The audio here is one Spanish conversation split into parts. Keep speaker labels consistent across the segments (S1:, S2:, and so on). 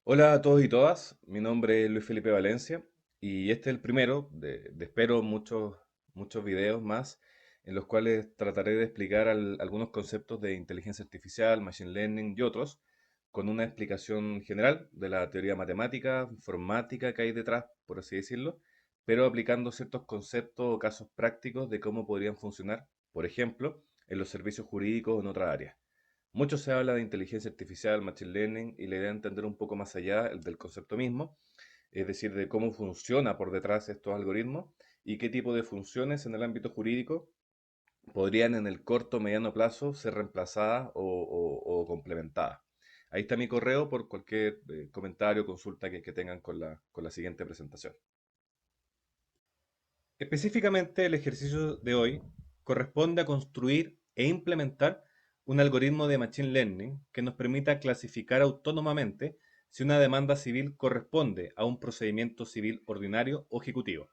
S1: Hola a todos y todas, mi nombre es Luis Felipe Valencia y este es el primero de espero muchos videos más en los cuales trataré de explicar algunos conceptos de inteligencia artificial, machine learning y otros con una explicación general de la teoría matemática, informática que hay detrás, por así decirlo, pero aplicando ciertos conceptos o casos prácticos de cómo podrían funcionar, por ejemplo, en los servicios jurídicos o en otra área. Mucho se habla de inteligencia artificial, machine learning, y la idea es entender un poco más allá del concepto mismo, es decir, de cómo funciona por detrás estos algoritmos y qué tipo de funciones en el ámbito jurídico podrían en el corto o mediano plazo ser reemplazadas o complementadas. Ahí está mi correo por cualquier comentario o consulta que tengan con la siguiente presentación. Específicamente, el ejercicio de hoy corresponde a construir e implementar un algoritmo de Machine Learning que nos permita clasificar autónomamente si una demanda civil corresponde a un procedimiento civil ordinario o ejecutivo.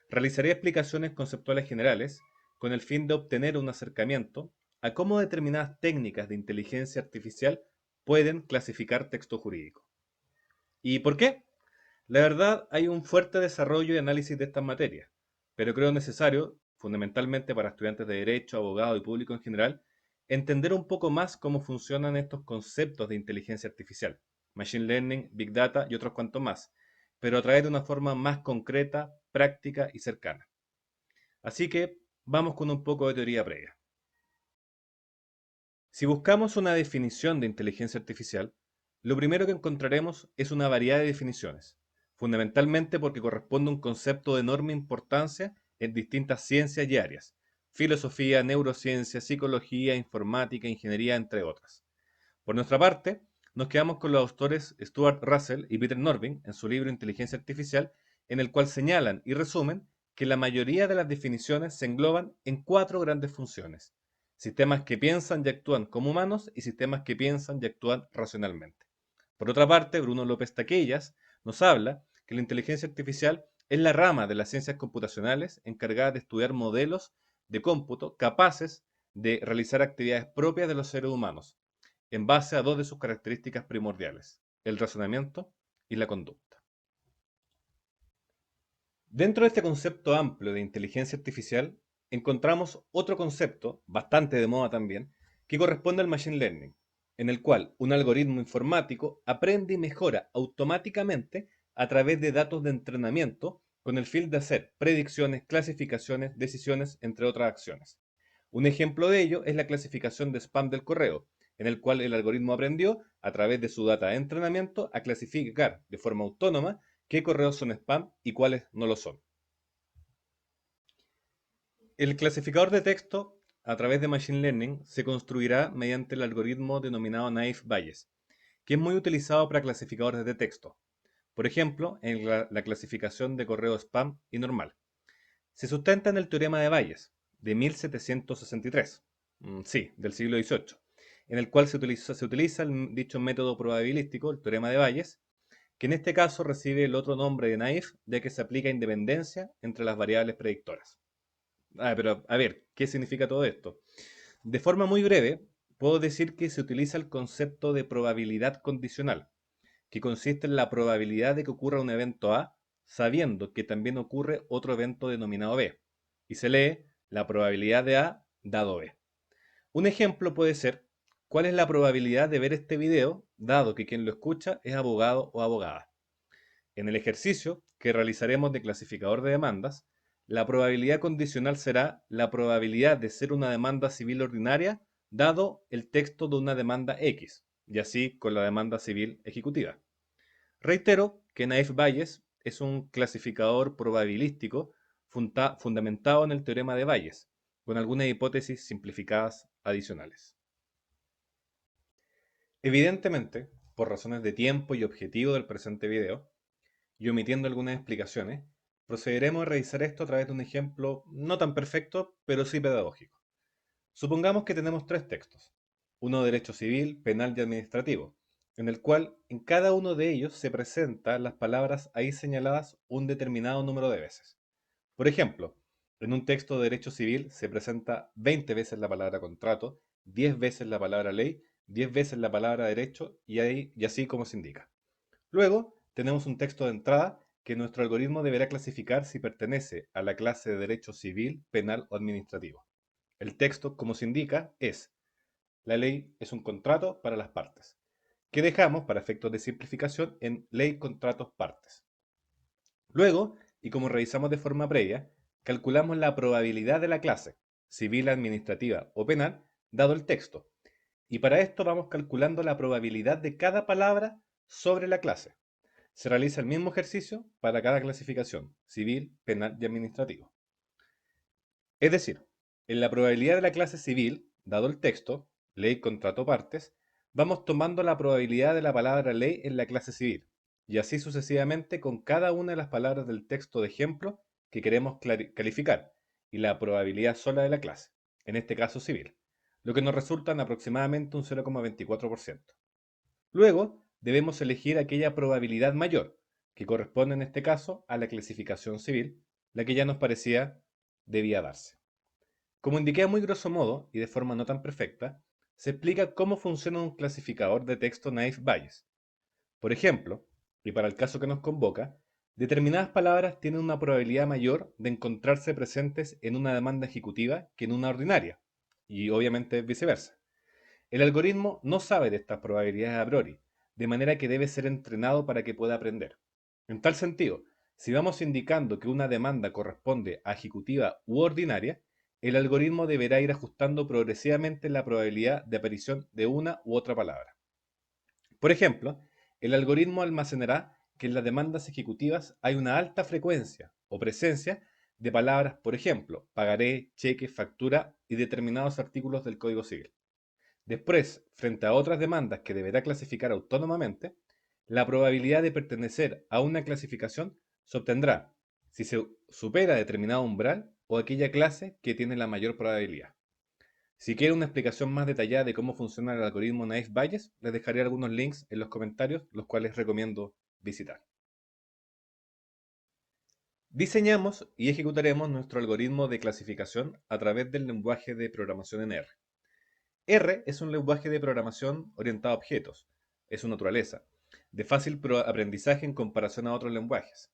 S1: Realizaré explicaciones conceptuales generales con el fin de obtener un acercamiento a cómo determinadas técnicas de inteligencia artificial pueden clasificar texto jurídico. ¿Y por qué? La verdad, hay un fuerte desarrollo y análisis de estas materias, pero creo necesario, fundamentalmente para estudiantes de derecho, abogados y público en general, entender un poco más cómo funcionan estos conceptos de inteligencia artificial, machine learning, big data y otros cuantos más, pero a través de una forma más concreta, práctica y cercana. Así que vamos con un poco de teoría previa. Si buscamos una definición de inteligencia artificial, lo primero que encontraremos es una variedad de definiciones, fundamentalmente porque corresponde a un concepto de enorme importancia en distintas ciencias y áreas, filosofía, neurociencia, psicología, informática, ingeniería, entre otras. Por nuestra parte, nos quedamos con los autores Stuart Russell y Peter Norvig en su libro Inteligencia Artificial, en el cual señalan y resumen que la mayoría de las definiciones se engloban en cuatro grandes funciones: sistemas que piensan y actúan como humanos y sistemas que piensan y actúan racionalmente. Por otra parte, Bruno López Taquellas nos habla que la inteligencia artificial es la rama de las ciencias computacionales encargada de estudiar modelos de cómputo capaces de realizar actividades propias de los seres humanos, en base a dos de sus características primordiales: el razonamiento y la conducta. Dentro de este concepto amplio de inteligencia artificial, encontramos otro concepto, bastante de moda también, que corresponde al machine learning, en el cual un algoritmo informático aprende y mejora automáticamente a través de datos de entrenamiento con el fin de hacer predicciones, clasificaciones, decisiones, entre otras acciones. Un ejemplo de ello es la clasificación de spam del correo, en el cual el algoritmo aprendió, a través de su data de entrenamiento, a clasificar de forma autónoma qué correos son spam y cuáles no lo son. El clasificador de texto a través de Machine Learning se construirá mediante el algoritmo denominado Naive Bayes, que es muy utilizado para clasificadores de texto. Por ejemplo, en la clasificación de correo spam y normal. Se sustenta en el teorema de Bayes, de 1763, sí, del siglo XVIII, en el cual se utiliza dicho método probabilístico, el teorema de Bayes, que en este caso recibe el otro nombre de naive, ya que se aplica independencia entre las variables predictoras. Pero a ver, ¿qué significa todo esto? De forma muy breve, puedo decir que se utiliza el concepto de probabilidad condicional, que consiste en la probabilidad de que ocurra un evento A, sabiendo que también ocurre otro evento denominado B, y se lee la probabilidad de A dado B. Un ejemplo puede ser: ¿cuál es la probabilidad de ver este video, dado que quien lo escucha es abogado o abogada? En el ejercicio que realizaremos de clasificador de demandas, la probabilidad condicional será la probabilidad de ser una demanda civil ordinaria dado el texto de una demanda X, y así con la demanda civil ejecutiva. Reitero que Naif Bayes es un clasificador probabilístico fundamentado en el teorema de Bayes, con algunas hipótesis simplificadas adicionales. Evidentemente, por razones de tiempo y objetivo del presente video, y omitiendo algunas explicaciones, procederemos a revisar esto a través de un ejemplo no tan perfecto, pero sí pedagógico. Supongamos que tenemos tres textos: uno de derecho civil, penal y administrativo, en el cual en cada uno de ellos se presentan las palabras ahí señaladas un determinado número de veces. Por ejemplo, en un texto de derecho civil se presenta 20 veces la palabra contrato, 10 veces la palabra ley, 10 veces la palabra derecho y así como se indica. Luego, tenemos un texto de entrada que nuestro algoritmo deberá clasificar si pertenece a la clase de derecho civil, penal o administrativo. El texto, como se indica, es: la ley es un contrato para las partes, que dejamos, para efectos de simplificación, en ley, contratos, partes. Luego, y como revisamos de forma previa, calculamos la probabilidad de la clase, civil, administrativa o penal, dado el texto. Y para esto vamos calculando la probabilidad de cada palabra sobre la clase. Se realiza el mismo ejercicio para cada clasificación, civil, penal y administrativo. Es decir, en la probabilidad de la clase civil, dado el texto, ley, contrato, partes, vamos tomando la probabilidad de la palabra ley en la clase civil, y así sucesivamente con cada una de las palabras del texto de ejemplo que queremos calificar, y la probabilidad sola de la clase, en este caso civil, lo que nos resulta en aproximadamente un 0,24%. Luego, debemos elegir aquella probabilidad mayor, que corresponde en este caso a la clasificación civil, la que ya nos parecía debía darse. Como indiqué a muy grosso modo, y de forma no tan perfecta, se explica cómo funciona un clasificador de texto Naive Bayes. Por ejemplo, y para el caso que nos convoca, determinadas palabras tienen una probabilidad mayor de encontrarse presentes en una demanda ejecutiva que en una ordinaria, y obviamente viceversa. El algoritmo no sabe de estas probabilidades a priori, de manera que debe ser entrenado para que pueda aprender. En tal sentido, si vamos indicando que una demanda corresponde a ejecutiva u ordinaria, el algoritmo deberá ir ajustando progresivamente la probabilidad de aparición de una u otra palabra. Por ejemplo, el algoritmo almacenará que en las demandas ejecutivas hay una alta frecuencia o presencia de palabras, por ejemplo, pagaré, cheque, factura y determinados artículos del Código Civil. Después, frente a otras demandas que deberá clasificar autónomamente, la probabilidad de pertenecer a una clasificación se obtendrá si se supera determinado umbral o aquella clase que tiene la mayor probabilidad. Si quieren una explicación más detallada de cómo funciona el algoritmo Naive Bayes, les dejaré algunos links en los comentarios, los cuales recomiendo visitar. Diseñamos y ejecutaremos nuestro algoritmo de clasificación a través del lenguaje de programación en R. R es un lenguaje de programación orientado a objetos, es su naturaleza, de fácil aprendizaje en comparación a otros lenguajes.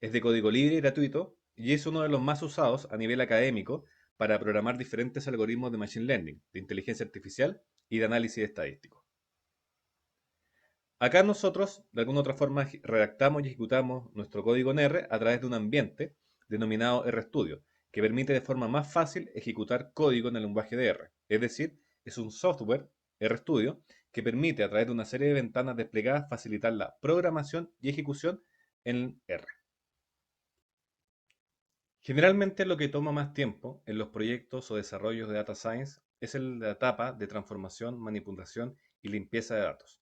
S1: Es de código libre y gratuito y es uno de los más usados a nivel académico para programar diferentes algoritmos de Machine Learning, de inteligencia artificial y de análisis estadístico. Acá nosotros, de alguna otra forma, redactamos y ejecutamos nuestro código en R a través de un ambiente denominado RStudio, que permite de forma más fácil ejecutar código en el lenguaje de R. Es decir, es un software RStudio que permite a través de una serie de ventanas desplegadas facilitar la programación y ejecución en R. Generalmente lo que toma más tiempo en los proyectos o desarrollos de data science es la etapa de transformación, manipulación y limpieza de datos.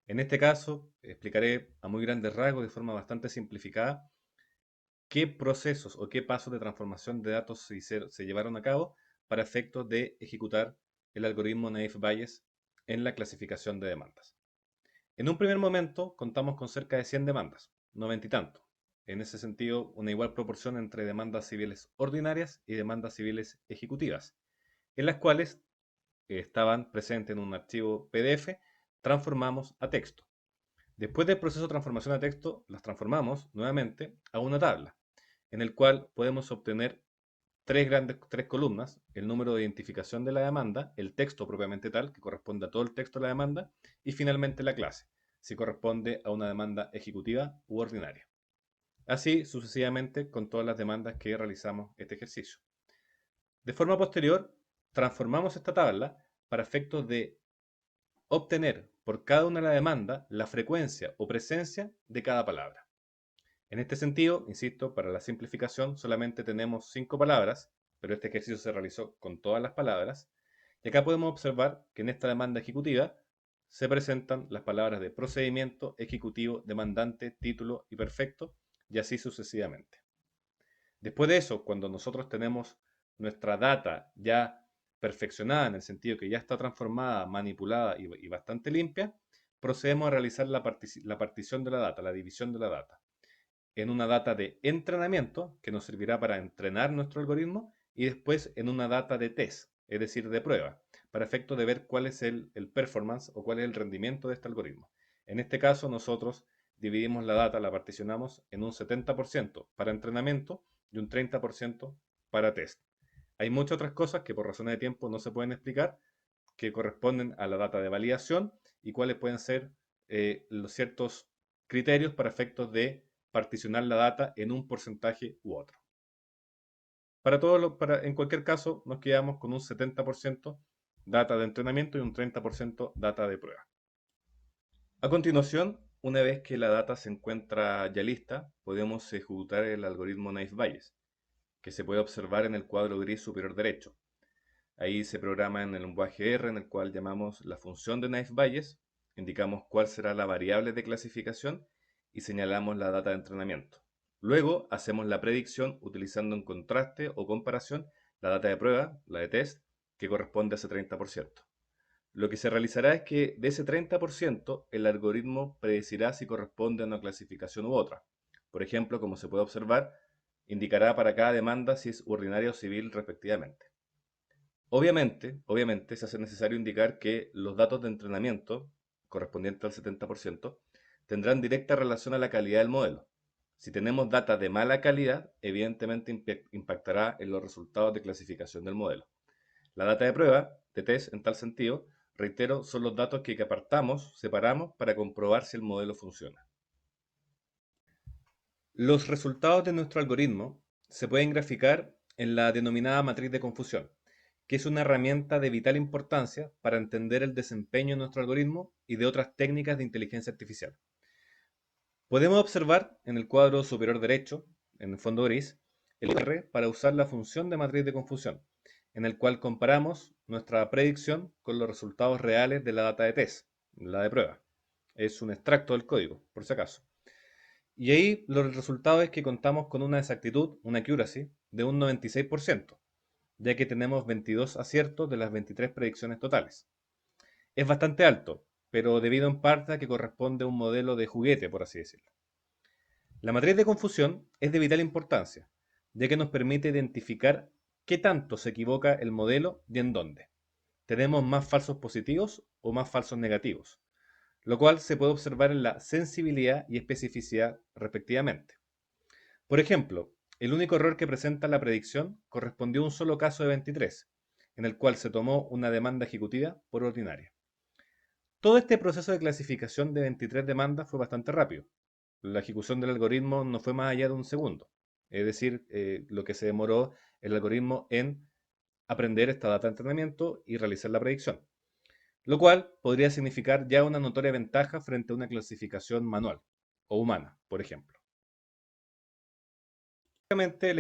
S1: En este caso, explicaré a muy grandes rasgos, de forma bastante simplificada, qué procesos o qué pasos de transformación de datos se llevaron a cabo para efectos de ejecutar el algoritmo Naive Bayes en la clasificación de demandas. En un primer momento contamos con cerca de 100 demandas, 90 y tanto. En ese sentido, una igual proporción entre demandas civiles ordinarias y demandas civiles ejecutivas, en las cuales estaban presentes en un archivo PDF, transformamos a texto. Después del proceso de transformación a texto, las transformamos nuevamente a una tabla, en el cual podemos obtener tres columnas: el número de identificación de la demanda, el texto propiamente tal, que corresponde a todo el texto de la demanda, y finalmente la clase, si corresponde a una demanda ejecutiva u ordinaria. Así sucesivamente con todas las demandas que realizamos este ejercicio. De forma posterior, transformamos esta tabla para efectos de obtener por cada una de las demandas la frecuencia o presencia de cada palabra. En este sentido, insisto, para la simplificación solamente tenemos 5 palabras, pero este ejercicio se realizó con todas las palabras. Y acá podemos observar que en esta demanda ejecutiva se presentan las palabras de procedimiento, ejecutivo, demandante, título y perfecto, y así sucesivamente. Después de eso, cuando nosotros tenemos nuestra data ya perfeccionada, en el sentido que ya está transformada, manipulada y bastante limpia, procedemos a realizar la partición de la data, la división de la data, en una data de entrenamiento, que nos servirá para entrenar nuestro algoritmo, y después en una data de test, es decir, de prueba, para efecto de ver cuál es el performance o cuál es el rendimiento de este algoritmo. En este caso, nosotros dividimos la data, la particionamos en un 70% para entrenamiento y un 30% para test. Hay muchas otras cosas que por razones de tiempo no se pueden explicar, que corresponden a la data de validación y cuáles pueden ser los ciertos criterios para efectos de particionar la data en un porcentaje u otro. En cualquier caso, nos quedamos con un 70% data de entrenamiento y un 30% data de prueba. A continuación, una vez que la data se encuentra ya lista, podemos ejecutar el algoritmo Naive-Bayes, que se puede observar en el cuadro gris superior derecho. Ahí se programa en el lenguaje R, en el cual llamamos la función de Naive-Bayes, indicamos cuál será la variable de clasificación y señalamos la data de entrenamiento. Luego hacemos la predicción utilizando en contraste o comparación la data de prueba, la de test, que corresponde a ese 30%. Lo que se realizará es que de ese 30% el algoritmo predecirá si corresponde a una clasificación u otra. Por ejemplo, como se puede observar, indicará para cada demanda si es ordinaria o civil respectivamente. Obviamente se hace necesario indicar que los datos de entrenamiento, correspondientes al 70%, tendrán directa relación a la calidad del modelo. Si tenemos data de mala calidad, evidentemente impactará en los resultados de clasificación del modelo. La data de prueba, de test en tal sentido, reitero, son los datos que apartamos, separamos para comprobar si el modelo funciona. Los resultados de nuestro algoritmo se pueden graficar en la denominada matriz de confusión, que es una herramienta de vital importancia para entender el desempeño de nuestro algoritmo y de otras técnicas de inteligencia artificial. Podemos observar en el cuadro superior derecho, en el fondo gris, el R para usar la función de matriz de confusión, en el cual comparamos nuestra predicción con los resultados reales de la data de test, la de prueba. Es un extracto del código, por si acaso. Y ahí los resultados es que contamos con una exactitud, una accuracy, de un 96%, ya que tenemos 22 aciertos de las 23 predicciones totales. Es bastante alto, pero debido en parte a que corresponde a un modelo de juguete, por así decirlo. La matriz de confusión es de vital importancia, ya que nos permite identificar qué tanto se equivoca el modelo y en dónde. ¿Tenemos más falsos positivos o más falsos negativos? Lo cual se puede observar en la sensibilidad y especificidad respectivamente. Por ejemplo, el único error que presenta la predicción correspondió a un solo caso de 23, en el cual se tomó una demanda ejecutiva por ordinaria. Todo este proceso de clasificación de 23 demandas fue bastante rápido. La ejecución del algoritmo no fue más allá de un segundo, es decir, lo que se demoró el algoritmo en aprender esta data de entrenamiento y realizar la predicción, lo cual podría significar ya una notoria ventaja frente a una clasificación manual o humana, por ejemplo. Básicamente,